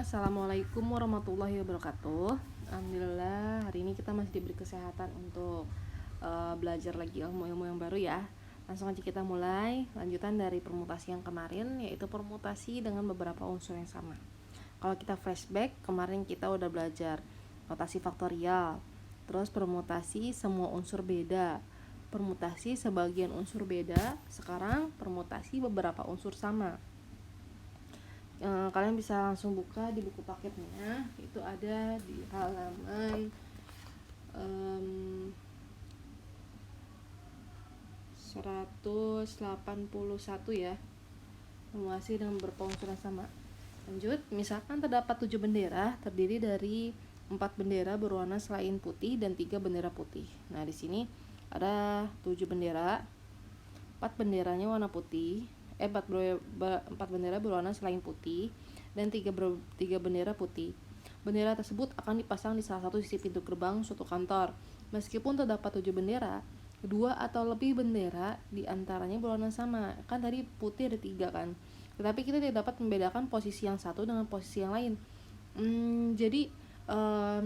Assalamualaikum warahmatullahi wabarakatuh. Alhamdulillah hari ini kita masih diberi kesehatan untuk belajar lagi ilmu-ilmu yang baru ya. Langsung aja kita mulai lanjutan dari permutasi yang kemarin, yaitu permutasi dengan beberapa unsur yang sama. Kalau kita flashback, kemarin kita udah belajar notasi faktorial, terus permutasi semua unsur beda, permutasi sebagian unsur beda, sekarang permutasi beberapa unsur sama. Kalian bisa langsung buka di buku paketnya, itu ada di halaman 181 ya. Formulasi dengan beberapa unsur yang sama. Lanjut, misalkan terdapat 7 bendera terdiri dari 4 bendera berwarna selain putih dan 3 bendera putih. Nah, di sini ada 7 bendera. 4 benderanya warna putih. 4 bendera berwarna selain putih dan 3 bendera putih. Bendera tersebut akan dipasang di salah satu sisi pintu gerbang suatu kantor. Meskipun terdapat 7 bendera, 2 atau lebih bendera di antaranya berwarna sama. Kan tadi putih ada 3 kan. Tetapi kita tidak dapat membedakan posisi yang satu dengan posisi yang lain. Jadi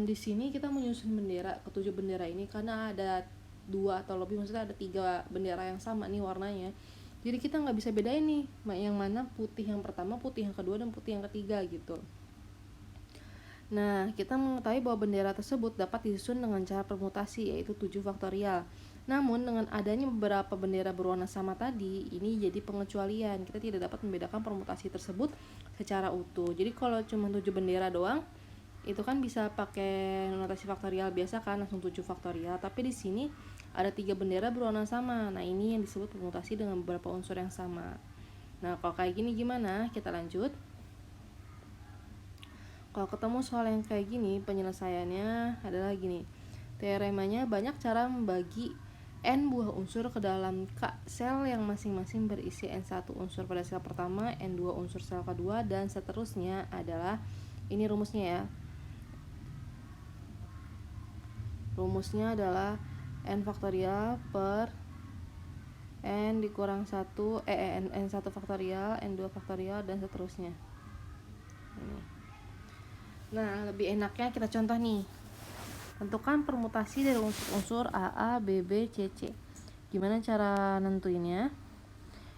di sini kita menyusun bendera ke 7 bendera ini karena ada 2 atau lebih, maksudnya ada 3 bendera yang sama nih warnanya. Jadi kita nggak bisa bedain nih yang mana putih yang pertama, putih yang kedua, dan putih yang ketiga gitu. Nah, kita mengetahui bahwa bendera tersebut dapat disusun dengan cara permutasi, yaitu 7 faktorial. Namun dengan adanya beberapa bendera berwarna sama tadi, ini jadi pengecualian. Kita tidak dapat membedakan permutasi tersebut secara utuh. Jadi kalau cuma 7 bendera doang, itu kan bisa pakai notasi faktorial biasa kan, langsung 7 faktorial. Tapi di sini ada 3 bendera berwarna sama. Nah, ini yang disebut permutasi dengan beberapa unsur yang sama. Nah, kalau kayak gini gimana? Kita lanjut. Kalau ketemu soal yang kayak gini, penyelesaiannya adalah gini. Teoremanya banyak cara membagi N buah unsur ke dalam sel yang masing-masing berisi N1 unsur pada sel pertama, N2 unsur sel kedua, dan seterusnya adalah, ini rumusnya ya. Rumusnya adalah N faktorial per N dikurang 1, N1 faktorial, N2 faktorial, dan seterusnya. Ini. Nah, lebih enaknya kita contoh nih. Tentukan permutasi dari unsur A, B, B, C, C. Gimana cara nentuinnya?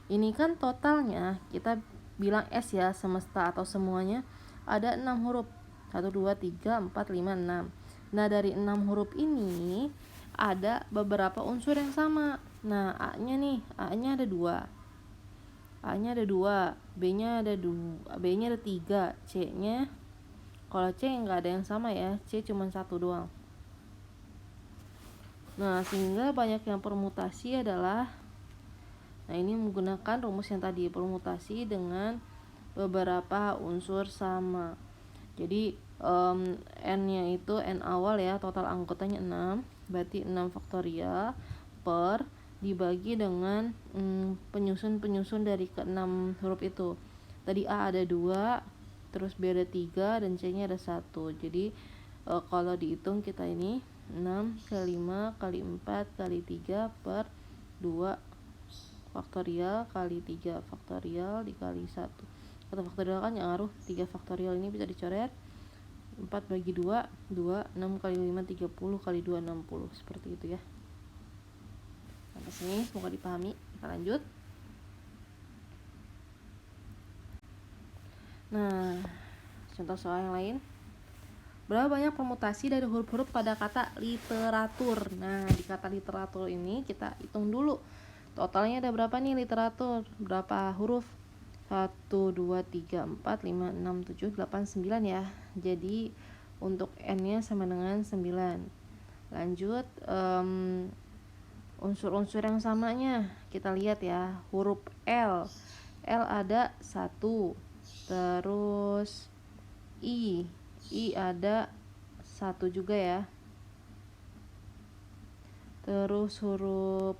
Ini kan totalnya, kita bilang S ya, semesta atau semuanya ada 6 huruf. 1, 2, 3, 4, 5, 6. Nah, dari 6 huruf ini ada beberapa unsur yang sama. Nah, A-nya nih, A-nya ada 2. A-nya ada 2, B-nya ada 2, B-nya ada 3, C-nya, kalau C nggak ada yang sama ya, C cuma 1 doang. Nah, sehingga banyak yang permutasi adalah, nah ini menggunakan rumus yang tadi, permutasi dengan beberapa unsur sama. Jadi N-nya itu N awal ya, total anggotanya 6, berarti 6 faktorial per dibagi dengan penyusun dari ke-6 huruf itu. Tadi A ada 2, terus B ada 3, dan C-nya ada 1. Jadi kalau dihitung kita ini 6 kali 5 kali 4 kali 3 per 2 faktorial kali 3 faktorial dikali 1. Atau faktorial kan yang ngaruh, 3 faktorial ini bisa dicoret. 4 bagi 2, 2, 6 kali 5, 30 kali 2, 60. Seperti itu ya. Sampai sini semoga dipahami. Kita lanjut. Nah, contoh soal yang lain. Berapa banyak permutasi dari huruf-huruf pada kata literatur? Nah, di kata literatur ini kita hitung dulu. Totalnya ada berapa nih literatur? Berapa huruf? 1, 2, 3, 4, 5, 6, 7, 8, 9 ya. Jadi untuk N-nya sama dengan 9. Lanjut, unsur-unsur yang samanya kita lihat ya. Huruf L ada 1. Terus I ada 1 juga ya. Terus huruf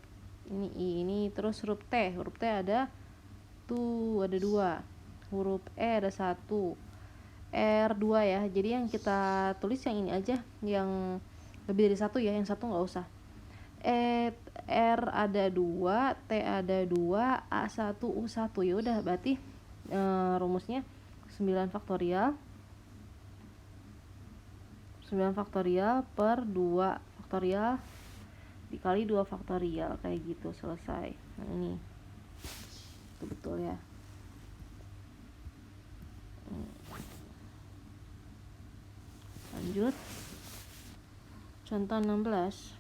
ini I ini, terus huruf T ada 2. Huruf E ada 1. R 2 ya. Jadi yang kita tulis yang ini aja, yang lebih dari 1 ya, yang 1 nggak usah. R ada 2, T ada 2, A1, U1. Ya udah, berarti rumusnya 9 faktorial 9 faktorial per 2 faktorial dikali 2 faktorial, kayak gitu, selesai. Nah ini itu betul ya. Lanjut contoh 16.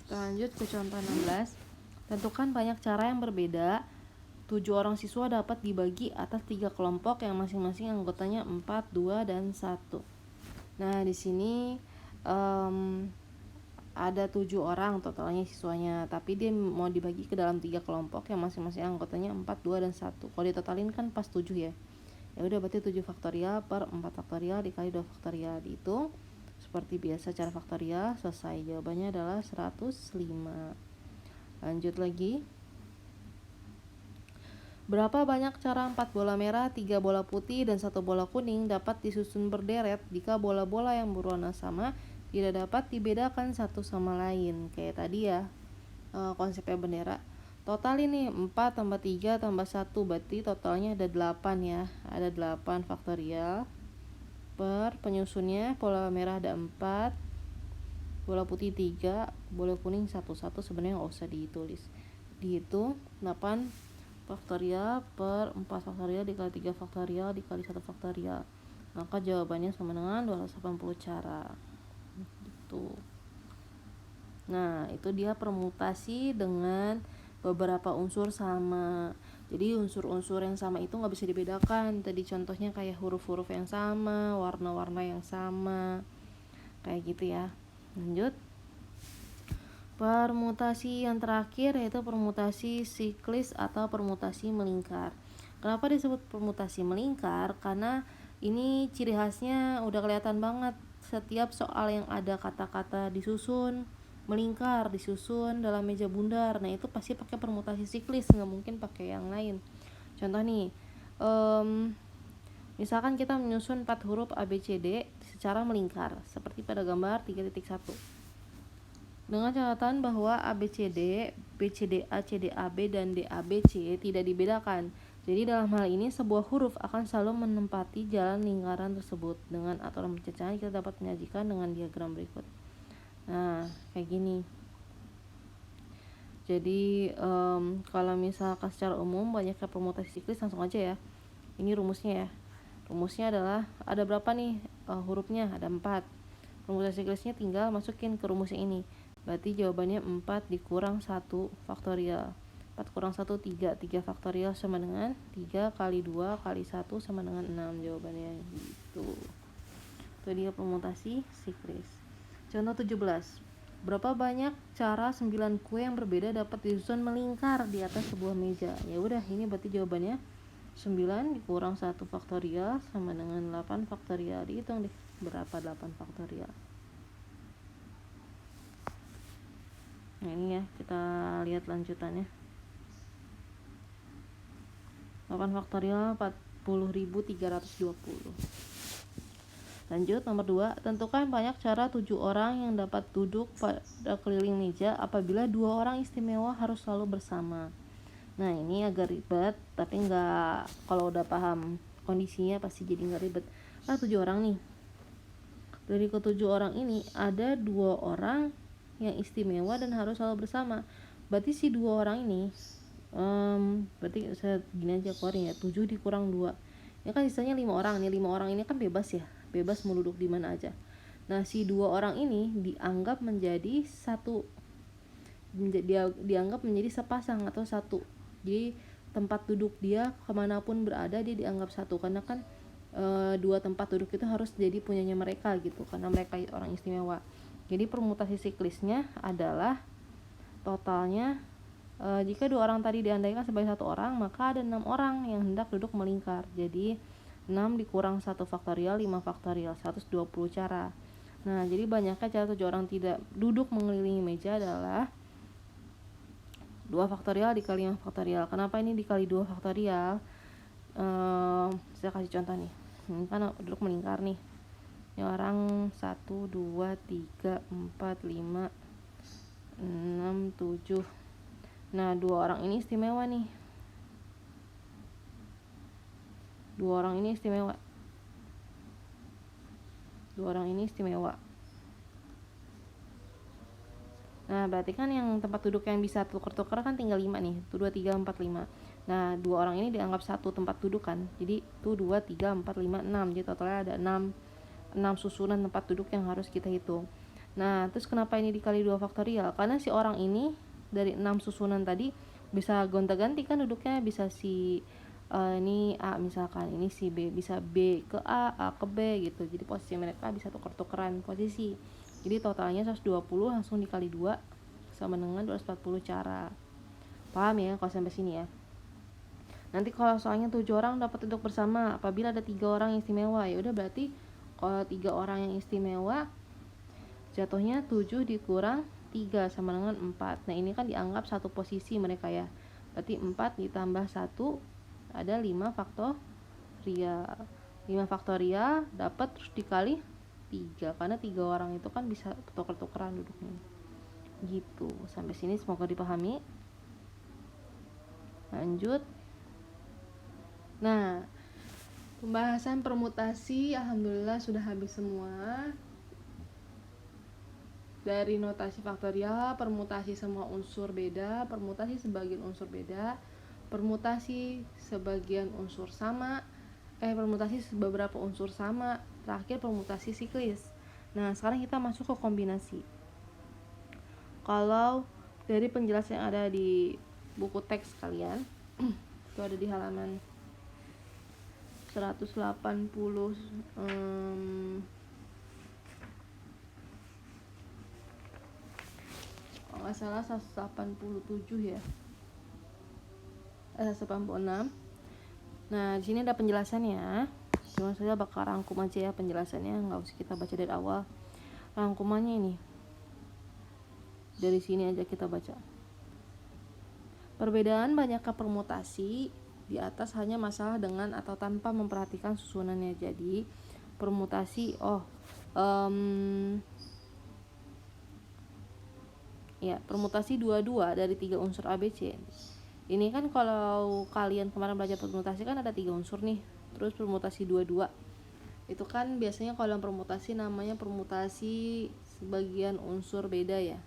Kita lanjut ke contoh 16. Tentukan banyak cara yang berbeda. 7 orang siswa dapat dibagi atas 3 kelompok yang masing-masing anggotanya 4, 2, dan 1. Nah, di sini ada 7 orang totalnya siswanya, tapi dia mau dibagi ke dalam 3 kelompok yang masing-masing anggotanya 4, 2, dan 1. Kalau ditotalin kan pas 7 ya. Ya udah, berarti 7 faktorial per 4 faktorial dikali 2 faktorial, dihitung seperti biasa cara faktorial, selesai. Jawabannya adalah 105. Lanjut lagi. Berapa banyak cara 4 bola merah, 3 bola putih, dan 1 bola kuning dapat disusun berderet jika bola-bola yang berwarna sama tidak dapat dibedakan satu sama lain? Kayak tadi ya, konsepnya bendera. Total ini 4 tambah 3 tambah 1, berarti totalnya ada 8 ya. Ada 8 faktorial per penyusunnya, bola merah ada 4, bola putih 3, bola kuning 1 sebenarnya nggak usah ditulis. Dihitung 8 faktorial per 4 faktorial dikali 3 faktorial dikali 1 faktorial. Maka jawabannya sama dengan 280 cara. Gitu. Nah, itu dia permutasi dengan beberapa unsur sama. Jadi unsur-unsur yang sama itu nggak bisa dibedakan. Tadi contohnya kayak huruf-huruf yang sama, warna-warna yang sama, kayak gitu ya. Lanjut. Permutasi yang terakhir yaitu permutasi siklis atau permutasi melingkar. Kenapa disebut permutasi melingkar? Karena ini ciri khasnya udah kelihatan banget. Setiap soal yang ada kata-kata disusun melingkar, disusun dalam meja bundar, nah itu pasti pakai permutasi siklis, nggak mungkin pakai yang lain. Contoh nih, misalkan kita menyusun 4 huruf ABCD secara melingkar seperti pada gambar 3.1 dengan catatan bahwa ABCD, BCDA, CDAB, dan DABC tidak dibedakan. Jadi dalam hal ini sebuah huruf akan selalu menempati jalan lingkaran tersebut. Dengan aturan pencacahan kita dapat menyajikan dengan diagram berikut. Nah, kayak gini. Jadi kalau misalkan secara umum banyaknya permutasi siklis, langsung aja ya. Ini rumusnya ya. Rumusnya adalah ada berapa nih hurufnya? Ada 4. Permutasi siklisnya tinggal masukin ke rumusnya ini. Berarti jawabannya 4 dikurang 1 faktorial. 4 kurang 1 3. 3 faktorial sama dengan 3 kali 2 kali 1 sama dengan 6. Jawabannya gitu. Itu dia permutasi siklis. Contoh 17. Berapa banyak cara 9 kue yang berbeda dapat disusun melingkar di atas sebuah meja? Ya udah, ini berarti jawabannya 9 dikurang 1 faktorial sama dengan 8 faktorial. Dihitung deh berapa 8 faktorial. Nah ini ya, kita lihat lanjutannya. 8 faktorial 40.320. Lanjut nomor 2, tentukan banyak cara 7 orang yang dapat duduk pada keliling meja apabila 2 orang istimewa harus selalu bersama. Nah ini agak ribet, tapi kalau udah paham kondisinya pasti jadi nggak ribet. 7 orang nih. Dari ke-7 orang ini ada 2 orang yang istimewa dan harus selalu bersama. Berarti si 2 orang ini berarti saya gini aja keluarin ya, 7 dikurang 2. Ya kan sisanya 5 orang nih. 5 orang ini kan bebas ya, bebas mau duduk di mana aja. Nah si 2 orang ini dianggap menjadi satu, dia dianggap menjadi sepasang atau satu. Jadi tempat duduk dia kemanapun berada dia dianggap satu, karena kan 2 tempat duduk itu harus jadi punyanya mereka gitu, karena mereka orang istimewa. Jadi permutasi siklisnya adalah totalnya jika 2 orang tadi diandaikan sebagai 1 orang, maka ada 6 orang yang hendak duduk melingkar. Jadi 6 dikurang 1 faktorial 5 faktorial, 120 cara. Nah jadi banyaknya cara 7 orang tidak duduk mengelilingi meja adalah 2 faktorial dikali 5 faktorial. Kenapa ini dikali 2 faktorial? Saya kasih contoh nih. Ini kan duduk melingkar nih. Ini orang 1, 2, 3, 4, 5, 6, 7. Nah, 2 orang ini istimewa nih. 2 orang ini istimewa. 2 orang ini istimewa. Nah, berarti kan yang tempat duduk yang bisa tuker-tuker kan tinggal 5 nih. 1, 2, 3, 4, 5. Nah, 2 orang ini dianggap satu tempat duduk kan. Jadi, 1, 2, 3, 4, 5, 6. Jadi totalnya ada 6 susunan tempat duduk yang harus kita hitung. Nah, terus kenapa ini dikali 2 faktorial? Karena si orang ini dari 6 susunan tadi bisa gonta-ganti kan duduknya, bisa si ini A misalkan, ini si B, bisa B ke A ke B gitu. Jadi posisi mereka bisa tuker-tukeran posisi. Jadi totalnya 120 langsung dikali 2 sama dengan 240 cara. Paham ya kalau sampai sini ya? Nanti kalau soalnya 7 orang dapat duduk bersama apabila ada 3 orang yang istimewa, ya udah berarti kalau 3 orang yang istimewa jatuhnya 7 dikurang 3 sama dengan 4. Nah, ini kan dianggap satu posisi mereka ya. Berarti 4 ditambah 1 ada 5 faktorial. 5 faktorial dapat terus dikali 3, karena 3 orang itu kan bisa tuker-tukeran duduknya. Gitu. Sampai sini semoga dipahami. Lanjut. Nah, pembahasan permutasi alhamdulillah sudah habis semua. Dari notasi faktorial, permutasi semua unsur beda, permutasi sebagian unsur beda, permutasi sebagian unsur sama, permutasi beberapa unsur sama, terakhir permutasi siklis. Nah, sekarang kita masuk ke kombinasi. Kalau dari penjelasan yang ada di buku teks kalian, itu ada di halaman 180, kalau nggak salah 187 ya, 186. Nah, di sini ada penjelasannya. Cuma saya bakal rangkum aja ya penjelasannya, nggak usah kita baca dari awal. Rangkumannya ini dari sini aja kita baca. Perbedaan banyaknya permutasi di atas hanya masalah dengan atau tanpa memperhatikan susunannya. Jadi permutasi permutasi 22 dari 3 unsur ABC. Ini kan kalau kalian kemarin belajar permutasi kan ada 3 unsur nih. Terus permutasi 22 itu kan biasanya kalau permutasi namanya permutasi sebagian unsur beda ya,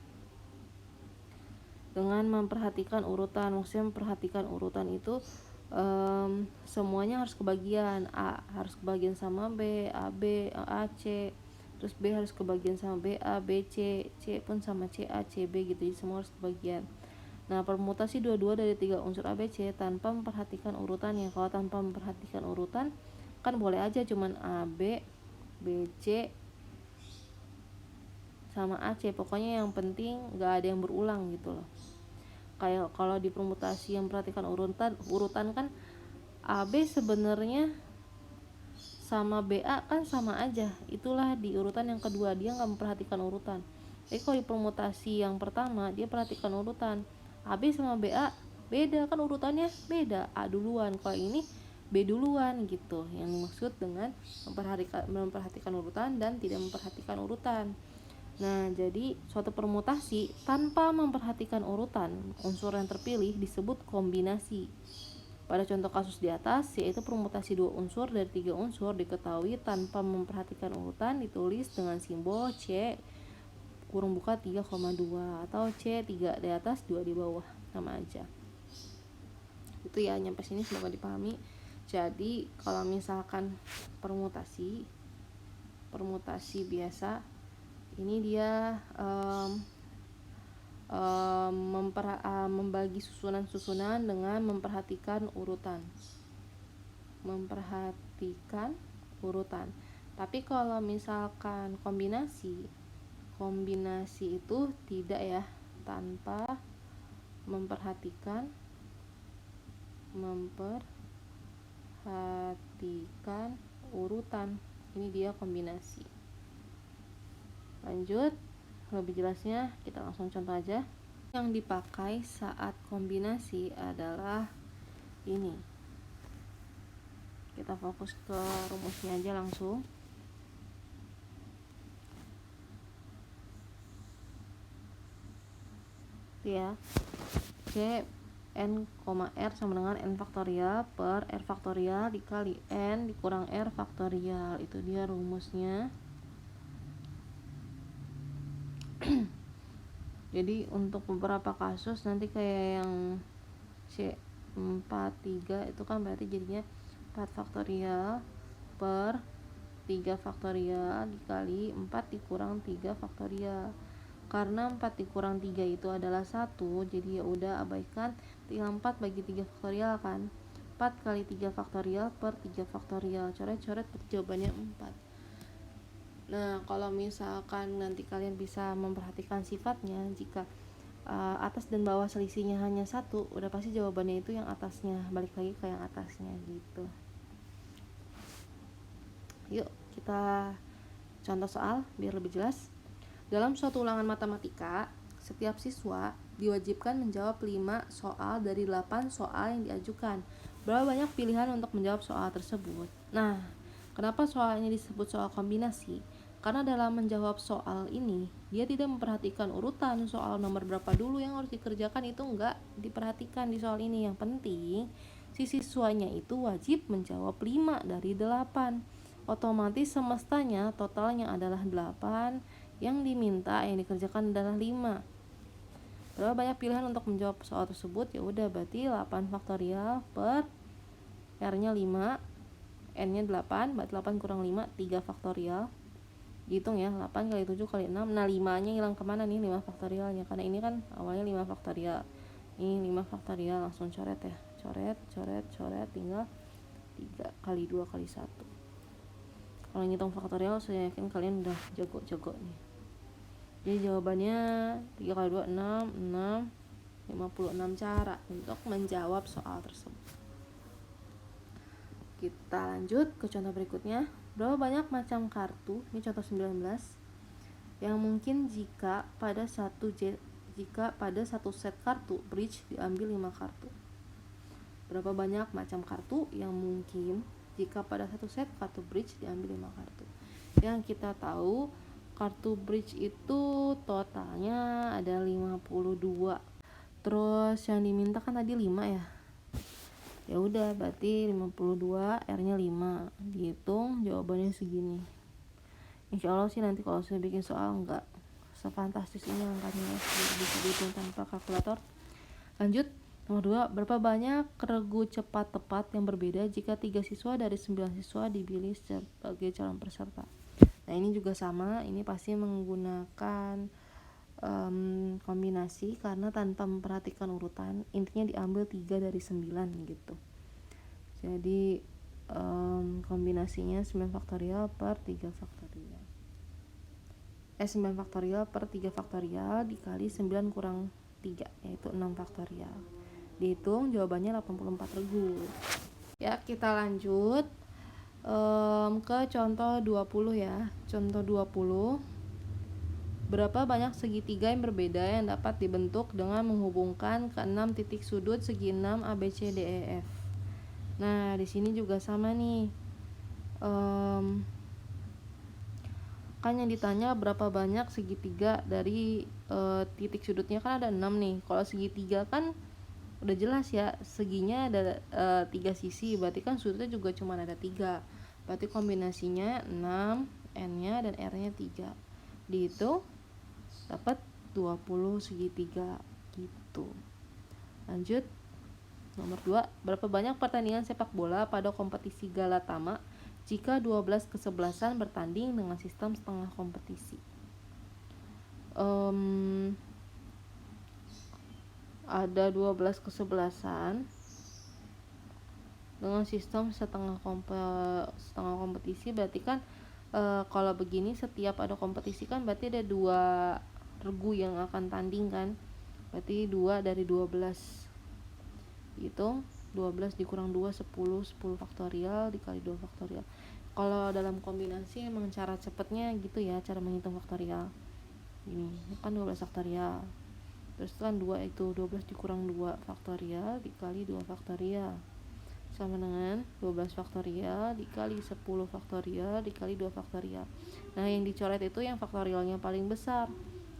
dengan memperhatikan urutan. Maksudnya memperhatikan urutan itu semuanya harus kebagian. A harus kebagian sama B, AB, AC, terus B harus kebagian sama BA, BC, C pun sama CA, CB gitu. Jadi semua harus kebagian. Nah, permutasi 22 dari 3 unsur ABC tanpa memperhatikan urutannya. Kalau tanpa memperhatikan urutan kan boleh aja cuman AB, BC sama AC, pokoknya yang penting gak ada yang berulang gitu loh. Kayak kalau di permutasi yang perhatikan urutan kan AB sebenarnya sama BA kan sama aja, itulah di urutan yang kedua dia nggak memperhatikan urutan. Tapi kalau di permutasi yang pertama dia perhatikan urutan, AB sama BA beda kan urutannya beda, A duluan, kalau ini B duluan gitu. Yang dimaksud dengan memperhatikan urutan dan tidak memperhatikan urutan. Nah, jadi suatu permutasi tanpa memperhatikan urutan unsur yang terpilih disebut kombinasi. Pada contoh kasus di atas, yaitu permutasi 2 unsur dari 3 unsur diketahui tanpa memperhatikan urutan, ditulis dengan simbol C kurung buka 3,2 atau C 3 di atas 2 di bawah, sama aja. Itu ya, nyampe sini semoga dipahami. Jadi kalau misalkan permutasi biasa ini dia membagi susunan-susunan dengan memperhatikan urutan. Tapi kalau misalkan kombinasi itu tidak ya, tanpa memperhatikan urutan. Ini dia kombinasi. Lanjut, lebih jelasnya kita langsung contoh aja. yang dipakai saat kombinasi adalah ini. Kita fokus ke rumusnya aja langsung. Ya, C n, R sama dengan n faktorial per r faktorial dikali n dikurang r faktorial. Itu dia rumusnya. Jadi untuk beberapa kasus nanti kayak yang C43 itu kan berarti jadinya 4 faktorial per 3 faktorial dikali 4 dikurang 3 faktorial. Karena 4 dikurang 3 itu adalah 1, jadi ya udah abaikan, tinggal 4 bagi 3 faktorial kan. 4 kali 3 faktorial per 3 faktorial. Coret-coret berarti jawabannya 4. Nah, kalau misalkan nanti kalian bisa memperhatikan sifatnya, jika atas dan bawah selisihnya hanya 1, udah pasti jawabannya itu yang atasnya, balik lagi ke yang atasnya gitu. Yuk kita contoh soal biar lebih jelas. Dalam suatu ulangan matematika, setiap siswa diwajibkan menjawab 5 soal dari 8 soal yang diajukan. Berapa banyak pilihan untuk menjawab soal tersebut? Nah, kenapa soal ini disebut soal kombinasi? Karena dalam menjawab soal ini, dia tidak memperhatikan urutan soal nomor berapa dulu yang harus dikerjakan, itu enggak diperhatikan di soal ini. Yang penting, si siswanya itu wajib menjawab 5 dari 8. Otomatis semestanya totalnya adalah 8, yang diminta, yang dikerjakan adalah 5. Berapa banyak pilihan untuk menjawab soal tersebut? Ya udah, berarti 8 faktorial per R-nya 5, N-nya 8, berarti 8 kurang 5, 3 faktorial. Dihitung ya, 8 kali 7 kali 6. Nah, 5-nya hilang kemana nih, 5 faktorialnya? Karena ini kan awalnya 5 faktorial. Ini 5 faktorial, langsung coret ya. Coret, tinggal 3 kali 2 kali 1. Kalau ngitung faktorial, saya yakin kalian udah jago-jago nih. Jadi jawabannya 3 kali 2, 6, 56 cara untuk menjawab soal tersebut. Kita lanjut ke contoh berikutnya. Berapa banyak macam kartu, ini contoh 19, yang mungkin jika pada satu set kartu bridge diambil 5 kartu. Berapa banyak macam kartu yang mungkin jika pada satu set kartu bridge diambil 5 kartu. Yang kita tahu kartu bridge itu totalnya ada 52. Terus yang diminta kan tadi 5 ya. Ya udah, berarti 52, R-nya 5. Dihitung jawabannya segini. Insya Allah sih nanti kalau saya bikin soal nggak sefantastis ini angkanya, bisa dihitung tanpa kalkulator. Lanjut, nomor 2, berapa banyak regu cepat tepat yang berbeda jika 3 siswa dari 9 siswa dipilih sebagai calon peserta? Nah, ini juga sama, ini pasti menggunakan kombinasi karena tanpa memperhatikan urutan, intinya diambil 3 dari 9 gitu. Jadi kombinasinya 9 faktorial per 3 faktorial. 9 faktorial per 3 faktorial dikali 9 kurang 3, yaitu 6 faktorial. Dihitung jawabannya 84 regu. Ya, kita lanjut ke contoh 20 ya. Contoh 20. Berapa banyak segitiga yang berbeda yang dapat dibentuk dengan menghubungkan ke 6 titik sudut segi 6 ABCDEF. Nah, di sini juga sama nih. Kan yang ditanya berapa banyak segitiga dari titik sudutnya kan ada 6 nih. Kalau segitiga kan udah jelas ya, seginya ada 3 sisi, berarti kan sudutnya juga cuma ada 3. Berarti kombinasinya 6, N-nya dan R-nya 3. Dihitung dapat 20 segitiga gitu. Lanjut, nomor 2, berapa banyak pertandingan sepak bola pada kompetisi Galatama jika 12 kesebelasan bertanding dengan sistem setengah kompetisi? Ada 12 kesebelasan dengan sistem setengah kompetisi, berarti kan kalau begini setiap ada kompetisi kan berarti ada 2 regu yang akan tanding kan, berarti 2 dari 12. Hitung 12 dikurang 2, 10 faktorial dikali 2 faktorial. Kalau dalam kombinasi emang cara cepetnya gitu ya, cara menghitung faktorial. Ini kan 12 faktorial Terus kan 2 itu 12 dikurang 2 faktorial dikali 2 faktorial sama dengan 12 faktorial dikali 10 faktorial dikali 2 faktorial. Nah, yang dicoret itu yang faktorialnya paling besar.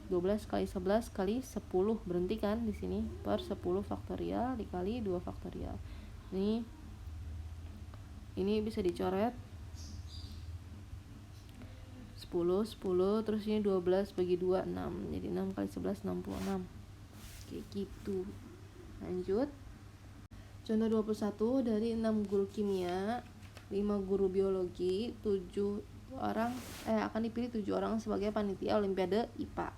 12 kali 11 kali 10, berhenti kan di sini, per 10 faktorial dikali 2 faktorial. Ini bisa dicoret 10 10, terus ini 12 bagi 2 6. Jadi 6 kali 11 66. Kayak gitu. Lanjut. Contoh 21, dari 6 guru kimia, 5 guru biologi, 7 orang akan dipilih 7 orang sebagai panitia Olimpiade IPA.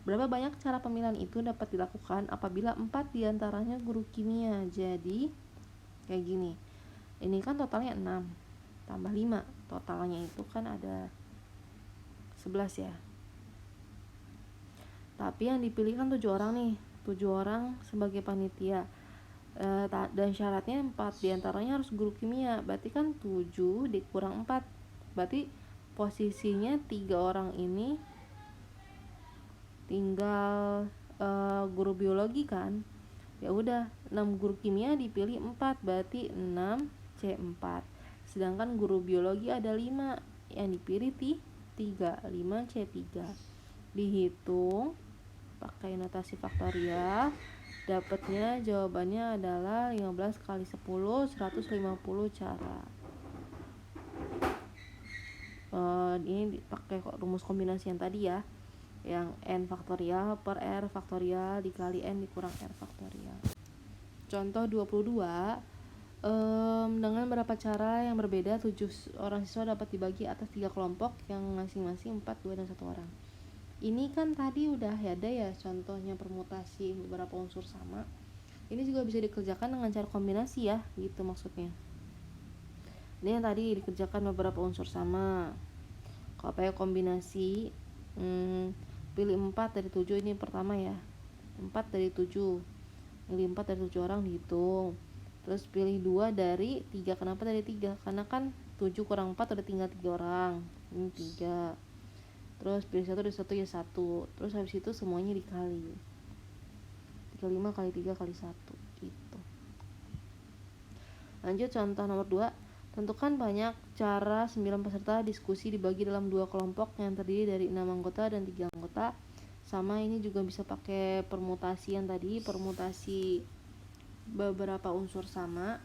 Berapa banyak cara pemilihan itu dapat dilakukan apabila 4 diantaranya guru kimia? Jadi kayak gini. Ini kan totalnya 6 tambah 5, totalnya itu kan ada 11 ya. Tapi yang dipilih kan 7 orang nih, 7 orang sebagai panitia. Dan syaratnya 4 diantaranya harus guru kimia, berarti kan 7 dikurang 4, berarti posisinya 3 orang ini tinggal guru biologi kan. Ya udah, 6 guru kimia dipilih 4, berarti 6C4. Sedangkan guru biologi ada 5, yang dipilih 3, 5C3. Dihitung pakai notasi faktorial, dapatnya jawabannya adalah 15 kali 10 150 cara. Ini pakai rumus kombinasi yang tadi ya, yang n faktorial per r faktorial dikali n dikurang r faktorial. Contoh 22, dengan beberapa cara yang berbeda 7 orang siswa dapat dibagi atas 3 kelompok yang masing-masing 4, 2, dan 1 orang. Ini kan tadi udah ada ya contohnya permutasi beberapa unsur sama. Ini juga bisa dikerjakan dengan cara kombinasi ya, gitu maksudnya. Ini yang tadi dikerjakan beberapa unsur sama. Kalau pakai kombinasi, pilih 4 dari 7, ini pertama ya. 4 dari 7. Pilih 4 dari 7 orang dihitung. Terus pilih 2 dari 3. Kenapa dari 3? Karena kan 7 kurang 4 udah tinggal 3 orang. Ini 3. Terus pilih 1 dari 1 ya 1. Terus habis itu semuanya dikali 35 kali 3 kali 1 gitu. Lanjut contoh nomor 2. Tentukan banyak cara 9 peserta diskusi dibagi dalam 2 kelompok yang terdiri dari 6 anggota dan 3 anggota. Sama, ini juga bisa pakai permutasi yang tadi, permutasi beberapa unsur sama.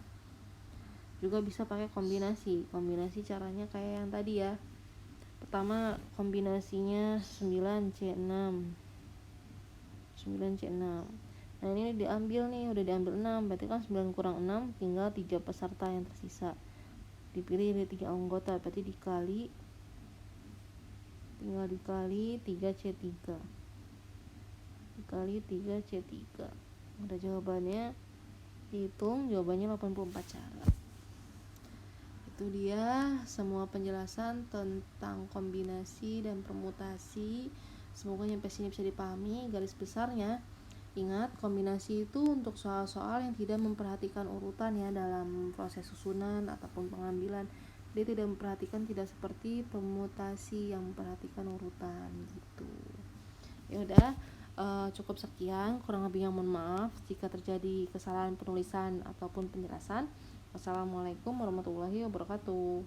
Juga bisa pakai kombinasi. Kombinasi caranya kayak yang tadi ya. Pertama kombinasinya 9C6. Nah, ini diambil nih, udah diambil 6, berarti kan 9 kurang 6 tinggal 3 peserta yang tersisa. Dipilih dari 3 anggota, berarti tinggal dikali 3C3. Dikali 3C3. Udah jawabannya, dihitung jawabannya 84 cara. Itu dia semua penjelasan tentang kombinasi dan permutasi. Semoga nyampe sini bisa dipahami garis besarnya. Ingat, kombinasi itu untuk soal-soal yang tidak memperhatikan urutan ya dalam proses susunan ataupun pengambilan. Dia tidak memperhatikan, tidak seperti permutasi yang memperhatikan urutan gitu. Ya udah, cukup sekian, kurang lebihnya mohon maaf jika terjadi kesalahan penulisan ataupun penjelasan. Wassalamualaikum warahmatullahi wabarakatuh.